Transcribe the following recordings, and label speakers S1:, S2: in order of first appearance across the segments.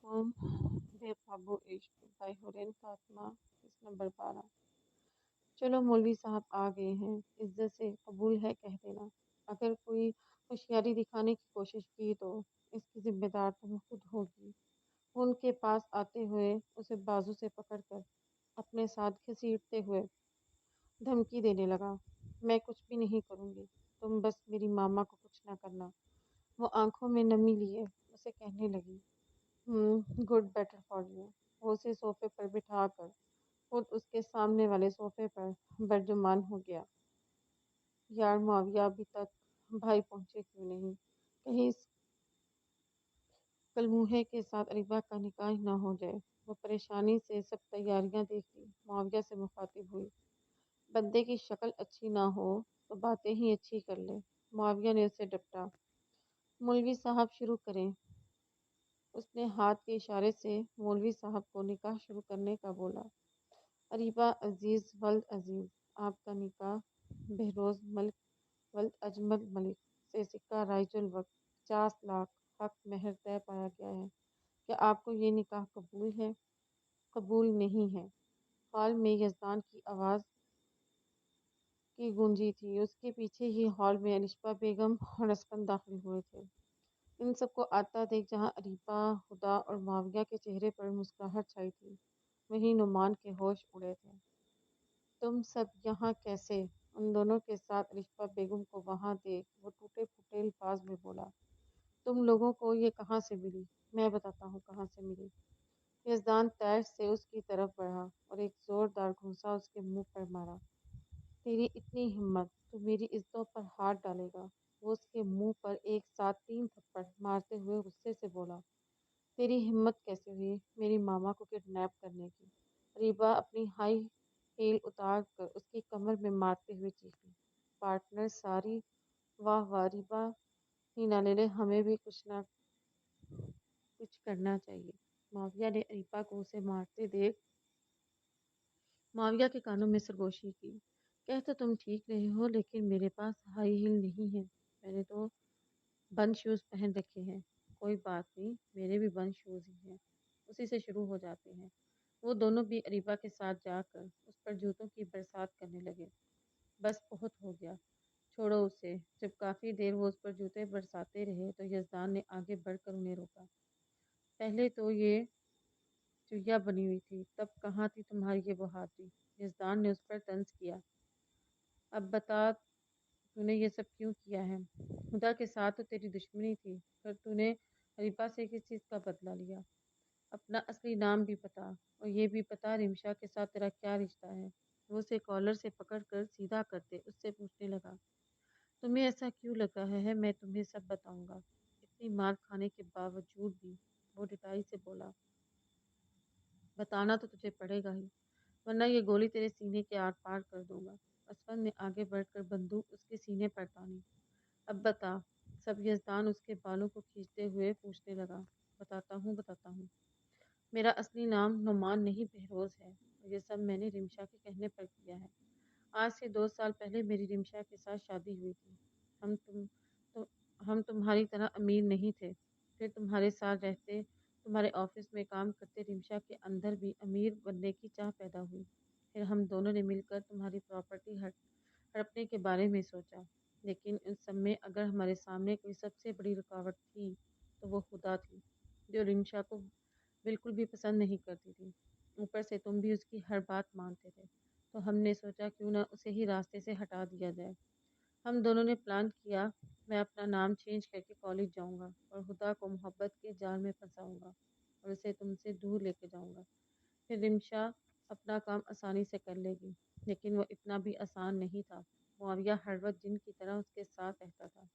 S1: अलैकुम। बेकाबू इश्क बाय हुरैन फातिमा। किस नंबर 12। चलो मौलवी साहब आ गए हैं, इज्जत से कबूल है कह देना। अगर कोई होशियारी दिखाने की कोशिश की तो इसकी जिम्मेदार तुम खुद होगी। वो उनके पास आते हुए उसे बाजू से पकड़कर अपने साथ घसीटते हुए धमकी देने लगा। मैं कुछ भी नहीं करूंगी, तुम बस मेरी मामा को कुछ ना करना। वो आंखों में नमी लिए उसे कहने लगी, गुड बेटर फॉर यू। वो उसे सोफे पर बिठाकर खुद उसके सामने वाले सोफे पर बर्जुमान हो गया। यार मुआविया, अभी तक भाई पहुंचे क्यों नहीं? कहीं इस कलमूहे के साथ अरीबा का निकाह न हो जाए। वो परेशानी से सब तैयारियां देखती मुआविया से मुखातिब हुई। बंदे की शक्ल अच्छी ना हो तो बातें ही अच्छी कर ले। मुआविया ने उसे डपटा। मौलवी साहब शुरू करें। उसने हाथ के इशारे से मौलवी साहब को निकाह शुरू करने का बोला। अरीबा अजीज वल्द अजीज, आपका निकाह बहरोज मलिक वल्द अजमल मलिक से सिक्का राइजुल वक्त 50 लाख हक महर तय पाया गया है। क्या आपको ये निकाह कबूल है? कबूल नहीं है। हॉल में यजदान की आवाज़ की गूंजी थी। उसके पीछे ही हॉल में अनिशा बेगम और असकन दाखिल हुए थे। इन सबको आता देख जहां अरीबा, हुदा और मुआविया के चेहरे पर मुस्कुराहट छाई थी, वहीं नुमान के होश उड़े थे। तुम सब यहाँ कैसे? उन दोनों के साथ अनिशा बेगम को वहां देख वो टूटे फूटे अल्फाज में बोला, तुम लोगों को ये कहाँ से मिली? मैं बताता हूँ कहाँ से मिली। यजदान तैश से उसकी तरफ बढ़ा और एक जोरदार घूंसा उसके मुंह पर मारा। तेरी इतनी हिम्मत, तू मेरी इज्जतों पर हाथ डालेगा? वो उसके मुंह पर एक साथ 3 थप्पड़ मारते हुए गुस्से से बोला, तेरी हिम्मत कैसे हुई मेरी मामा को किडनैप करने की? रीबा अपनी हाई हील उतार कर उसकी कमर में मारते हुए चीखी। पार्टनर सारी, वाह वाह, रीबा ही ना ले ले, हमें भी कुछ ना कुछ करना चाहिए। माविया ने अरीबा को उसे मारते देख माविया के कानों में सरगोशी की। कह तो तुम ठीक रहे हो, लेकिन मेरे पास हाई हील नहीं है। मैंने तो बंद शूज पहन रखे हैं। कोई बात नहीं, मेरे भी बंद शूज ही हैं। उसी से शुरू हो जाते हैं। वो दोनों भी अरीबा के साथ जाकर उस पर जूतों की बरसात करने लगे। बस बहुत हो गया, छोड़ो उसे। जब काफी देर वो उस पर जूते बरसाते रहे तो यजदान ने आगे बढ़कर उन्हें रोका। पहले तो ये चुहिया बनी हुई थी, तब कहाँ थी तुम्हारी ये बहादुरी? यजदान ने उस पर तंज किया। अब बता, तूने ये सब क्यों किया है? खुदा के साथ तो तेरी दुश्मनी थी, पर तूने अरीबा से किस चीज़ का बदला लिया? अपना असली नाम भी बता, और ये भी पता रिमशा के साथ तेरा क्या रिश्ता है? वो उसे कॉलर से पकड़कर सीधा करते उससे पूछने लगा, तुम्हें ऐसा क्यों लग रहा है मैं तुम्हें सब बताऊंगा? इतनी मार खाने के बावजूद भी वो डिटाई से बोला, बताना तो तुझे पड़ेगा ही, वरना ये गोली तेरे सीने के आर पार कर दूंगा। असफर ने आगे बढ़कर बंदूक उसके सीने पर तानी। अब बता सब। यजदान उसके बालों को खींचते हुए पूछने लगा। बताता हूँ। मेरा असली नाम नुमान नहीं बहरोज है, और ये सब मैंने रिमशा के कहने पर किया है। आज से 2 साल पहले मेरी रिमशा के साथ शादी हुई थी। हम तुम तो, हम तुम्हारी तरह अमीर नहीं थे। फिर तुम्हारे साथ रहते, तुम्हारे ऑफिस में काम करते रिमशा के अंदर भी अमीर बनने की चाह पैदा हुई। फिर हम दोनों ने मिलकर तुम्हारी प्रॉपर्टी हड़पने के बारे में सोचा। लेकिन उस सब में अगर हमारे सामने कोई सबसे बड़ी रुकावट थी तो वो खुदा थी, जो रिमशा को बिल्कुल भी पसंद नहीं करती थी। ऊपर से तुम भी उसकी हर बात मानते थे, तो हमने सोचा क्यों ना उसे ही रास्ते से हटा दिया जाए। हम दोनों ने प्लान किया, मैं अपना नाम चेंज करके कॉलेज जाऊंगा और हुदा को मोहब्बत के जाल में फंसाऊंगा और उसे तुमसे दूर लेके जाऊंगा। फिर रिमशा अपना काम आसानी से कर लेगी। लेकिन वो इतना भी आसान नहीं था। मुआविया हर वक्त जिन की तरह उसके साथ रहता था।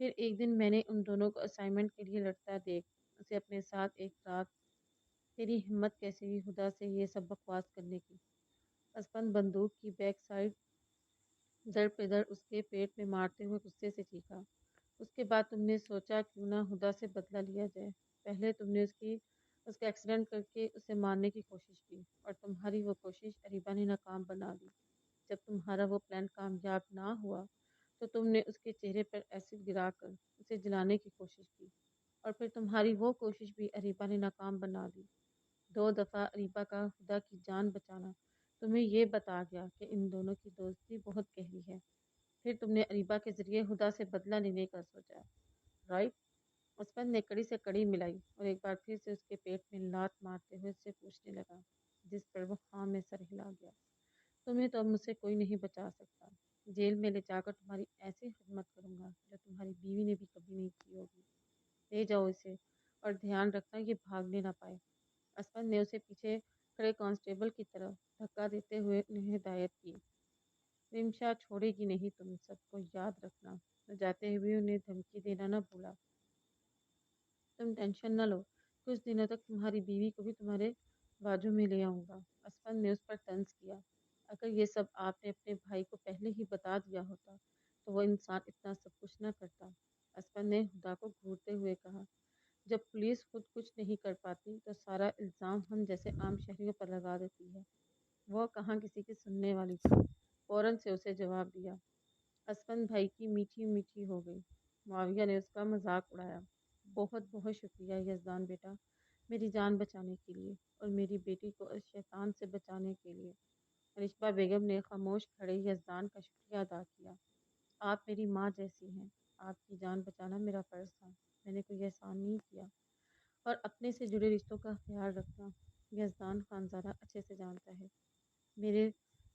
S1: फिर एक दिन मैंने उन दोनों को असाइनमेंट के लिए लड़ता देख उसे अपने साथ एक रात। तेरी हिम्मत कैसे हुई हुदा से ये सब बकवास करने की? असफन बंदूक की बैक साइड दर पे दर उसके पेट में मारते हुए गुस्से से चीखा। उसके बाद तुमने सोचा क्यों ना हुदा से बदला लिया जाए। पहले तुमने उसका एक्सीडेंट करके उसे मारने की कोशिश की, और तुम्हारी वो कोशिश अरीबा ने नाकाम बना दी। जब तुम्हारा वो प्लान कामयाब ना हुआ तो तुमने उसके चेहरे पर एसिड गिराकर उसे जलाने की कोशिश की, और फिर तुम्हारी वो कोशिश भी अरीबा ने नाकाम बना दी। 2 दफ़ा अरीबा का खुदा की जान बचाना तुम्हें ये बता गया कि इन दोनों की दोस्ती बहुत गहरी है। फिर तुमने अरीबा के ज़रिए खुदा से बदला लेने का सोचा, राइट? उसपन ने कड़ी से कड़ी मिलाई और एक बार फिर से उसके पेट में लात मारते हुए उससे पूछने लगा, जिस पर वो हाँ में सर हिला गया। तुम्हें तो अब मुझसे कोई नहीं बचा सकता। जेल में ले जाकर तुम्हारी ऐसी खिदमत करूंगा जो तुम्हारी बीवी ने भी कभी नहीं की होगी। ले जाओ इसे और ध्यान रखना ये भागने ना पाए। असफन ने उसे पीछे खड़े कांस्टेबल की तरफ धक्का देते हुए उन्हें हिदायत की। रिमशा छोड़ेगी नहीं तुम सबको, याद रखना। जाते हुए उन्हें धमकी देना न भूला। तुम टेंशन न लो, कुछ दिनों तक तुम्हारी बीवी को भी तुम्हारे बाजू में ले आऊंगा। असफन ने उस पर तंज किया। अगर ये सब आपने अपने भाई को पहले ही बता दिया होता तो वो इंसान इतना सब कुछ न करता। असफन ने खुदा को घूरते हुए कहा, जब पुलिस खुद कुछ नहीं कर पाती तो सारा इल्ज़ाम हम जैसे आम शहरियों पर लगा देती है। वो कहाँ किसी की सुनने वाली थी। फौरन से उसे जवाब दिया। असफन भाई की मीठी मीठी हो गई। मुआविया ने उसका मजाक उड़ाया। बहुत बहुत शुक्रिया यजदान बेटा, मेरी जान बचाने के लिए और मेरी बेटी को इस शैतान से बचाने के लिए। रिश्बा बेगम ने खामोश खड़े यजदान का शुक्रिया अदा किया। आप मेरी माँ जैसी हैं। आपकी जान बचाना मेरा फ़र्ज़ था। मैंने कोई एहसान नहीं किया। और अपने से जुड़े रिश्तों का ख्याल रखना यजदान खानज़ादा अच्छे से जानता है। मेरे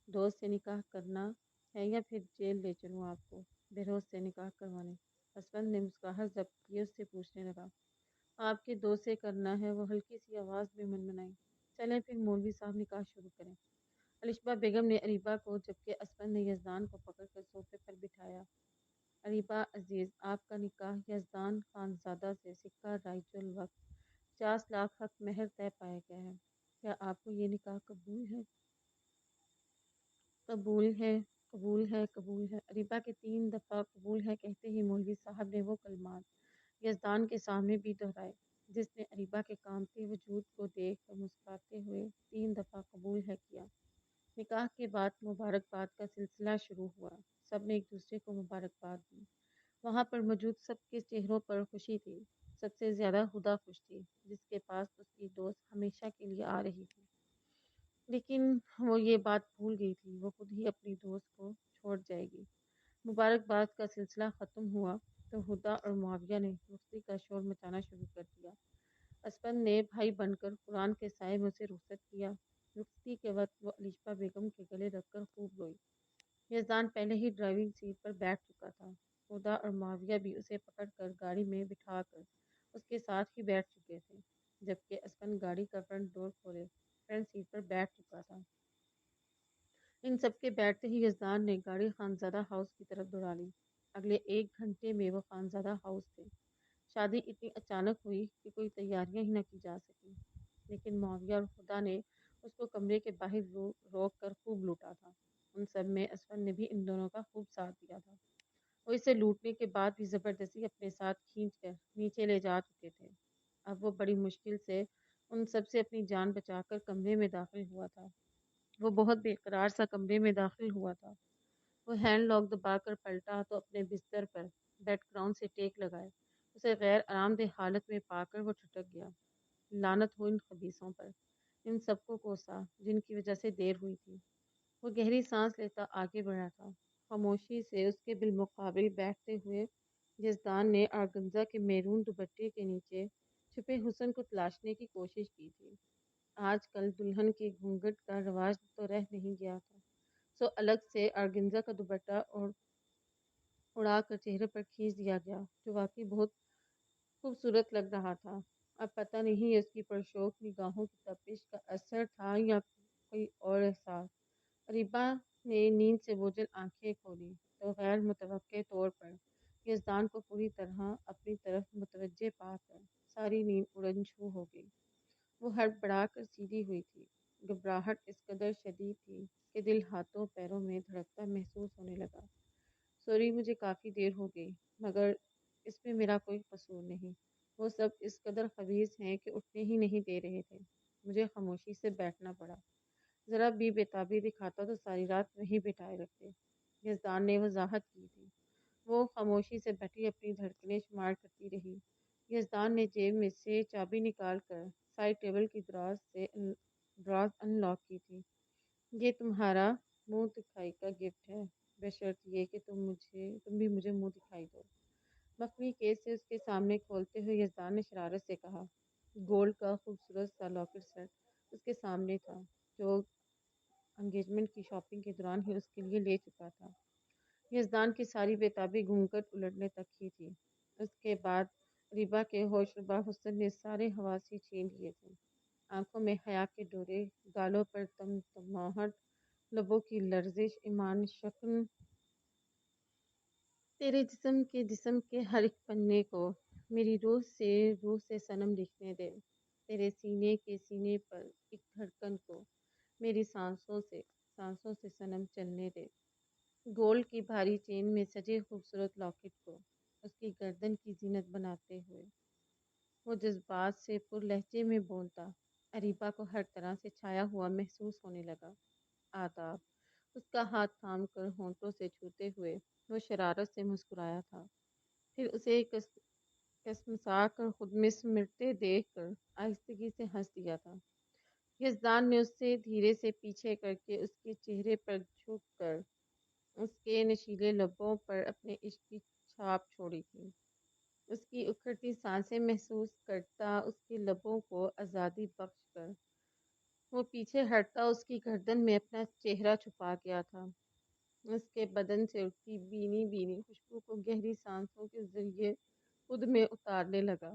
S1: दोस्त से निकाह करना है या फिर जेल ले चलूँ आपको? बेरोज से निकाह करवाने। हसबैंड ने मुस्कुराहट जब्त किए उससे पूछने लगा, आपके दोस्त से करना है? वो हल्की सी आवाज़ में मनमनाई। चलें फिर मौलवी साहब निकाह शुरू करें। अलिशबा बेगम ने अरीबा को जबकि असफन ने यजदान को पकड़कर सोफे पर बिठाया। अरीबा अजीज़, आपका निकाह यजदान खानज़ादा से सिक्का राइजुल वक्त 50 लाख हक महर तय पाया गया है। क्या आपको ये निकाह कबूल है? कबूल है, कबूल है, कबूल है। अरीबा के 3 दफ़ा कबूल है कहते ही मौलवी साहब ने वो कलमात यजदान के सामने भी दोहराए, जिसने अरीबा के कामते वजूद को देख कर मुस्कुराते हुए 3 दफ़ा कबूल है किया। निकाह के बाद मुबारकबाद का सिलसिला शुरू हुआ। सब ने एक दूसरे को मुबारकबाद दी। वहाँ पर मौजूद सबके चेहरों पर खुशी थी। सबसे ज्यादा हुदा खुश थी, जिसके पास उसकी दोस्त हमेशा के लिए आ रही थी। लेकिन वो ये बात भूल गई थी, वो खुद ही अपनी दोस्त को छोड़ जाएगी। मुबारकबाद का सिलसिला ख़त्म हुआ तो हुदा और मुआविया ने रुखसती का शोर मचाना शुरू कर दिया। असफन ने भाई बनकर कुरान के साए में उसे रुखसत किया। रुखसती के वक्त वो अलिशबा बेगम के गले रखकर खूब रोई। यजदान पहले ही ड्राइविंग सीट पर बैठ चुका था। हुदा और मुआविया भी उसे पकड़कर गाड़ी में बिठाकर उसके साथ ही बैठ चुके थे, जबकि असफन गाड़ी का फ्रंट डोर खोले फ्रंट सीट पर बैठ चुका था। इन सबके बैठते ही यजदान ने गाड़ी खानजादा हाउस की तरफ दौड़ा ली। अगले 1 घंटे में वो खानजादा हाउस थे। शादी इतनी अचानक हुई कि कोई तैयारियां ही न की जा सकी। लेकिन मुआविया और खुदा ने उसको कमरे के बाहर रोक कर खूब लूटा था। उन सब में असफर ने भी इन दोनों का खूब साथ दिया था। वो इसे लूटने के बाद भी जबरदस्ती अपने साथ खींच कर नीचे ले जा चुके थे। अब वो बड़ी मुश्किल से उन सब से अपनी जान बचाकर कमरे में दाखिल हुआ था। वो बहुत बेकरार सा कमरे में दाखिल हुआ था। वो हैंड लॉक दबाकर पलटा तो अपने बिस्तर पर बेड क्राउन से टेक लगाए उसे गैर आरामदेह हालत में पाकर वो ठुठक गया। लानत हो इन खबीसों पर, इन सबको कोसा जिनकी वजह से देर हुई थी। वो गहरी सांस लेता आगे बढ़ा था। खामोशी से उसके बिलमुकाबिल बैठते हुए जसदान ने आरगंजा के मैरून दुपट्टे के नीचे छुपे हुस्न को तलाशने की कोशिश की थी। आजकल दुल्हन के घूंघट का रवाज तो रह नहीं गया था, सो अलग से आरगंजा का दुपट्टा और उड़ा कर चेहरे पर खींच दिया गया, जो वाकई बहुत खूबसूरत लग रहा था। अब पता नहीं उसकी परशोक निगाहों की तपिश का असर था या कोई और एहसास। अरीबा ने नींद से बोझल आंखें खोली तो गैर मुतवक्के तौर पर यजदान को पूरी तरह अपनी तरफ मुतवज्जे पाकर सारी नींद उड़न छू हो गई। वो हड़बड़ा कर सीधी हुई थी। घबराहट इस कदर शदीद थी कि दिल हाथों पैरों में धड़कता महसूस होने लगा। सॉरी, मुझे काफ़ी देर हो गई, मगर इसमें मेरा कोई कसूर नहीं। वो सब इस कदर खबीस हैं कि उठने ही नहीं दे रहे थे। मुझे खामोशी से बैठना पड़ा। ज़रा भी बेताबी दिखाता तो सारी रात वहीं बिठाए रखते। यजदान ने वजाहत की थी। वो खामोशी से बैठी अपनी धड़कनें शुमार करती रही। یزدان نے جیب میں سے چابی نکال کر سائڈ ٹیبل کی دراز ان لاک کی تھی۔ یہ تمہارا منہ دکھائی کا گفٹ ہے، بشرط یہ کہ تم بھی مجھے منہ دکھائی دو۔ مخفی کیس سے اس کے سامنے کھولتے ہوئے یزدان نے شرارت سے کہا۔ گولڈ کا خوبصورت سا لاکٹ سیٹ اس کے سامنے تھا، جو انگیجمنٹ کی شاپنگ کے دوران ہی اس کے لیے لے چکا تھا۔ یزدان کی ساری بےتابی گھونگھٹ الٹنے تک ہی تھی۔ اس کے بعد ریبا کے ہوش ربا حسن نے سارے حواس ہی چھین لیے تھے۔ آنکھوں میں حیا کے ڈورے، گالوں پر تمتماہٹ، لبوں کی لرزش، ایمان شکن تیرے جسم کے ہر ایک پنے کو میری روح سے صنم لکھنے دے۔ تیرے سینے کے سینے پر ایک دھڑکن کو میری سانسوں سے صنم چلنے دے۔ گولڈ کی بھاری چین میں سجے خوبصورت لاکٹ کو اس کی گردن کی زینت بناتے ہوئے وہ جذبات سے پر لہجے میں بولتا۔ اریبا کو ہر طرح سے چھایا ہوا محسوس ہونے لگا۔ آداب اس کا ہاتھ تھام کر ہونٹوں سے چھوتے ہوئے وہ شرارت سے مسکرایا تھا، پھر اسے کسمسا کر خود میں سمٹتے دیکھ کر آہستگی سے ہنس دیا تھا۔ یزدان نے اسے دھیرے سے پیچھے کر کے اس کے چہرے پر جھک کر اس کے نشیلے لبوں پر اپنے عشق کی چھاپ چھوڑی تھی۔ اس کی اکھڑتی سانسیں محسوس کرتا اس کے لبوں کو آزادی بخش کر وہ پیچھے ہٹتا اس کی گردن میں اپنا چہرہ چھپا گیا تھا۔ اس کے بدن سے اٹھتی بینی بینی خوشبو کو گہری سانسوں کے ذریعے خود میں اتارنے لگا۔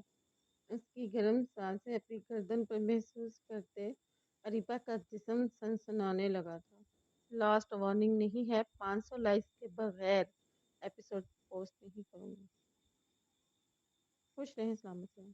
S1: اس کی گرم سانسیں اپنی گردن پر محسوس کرتے اریبا کا جسم سنسنانے لگا تھا۔ لاسٹ وارننگ نہیں ہے، 500 لائکس کے بغیر ایپیسوڈ پوسٹ نہیں کروں گی۔ خوش رہیں، سلامت رہیں۔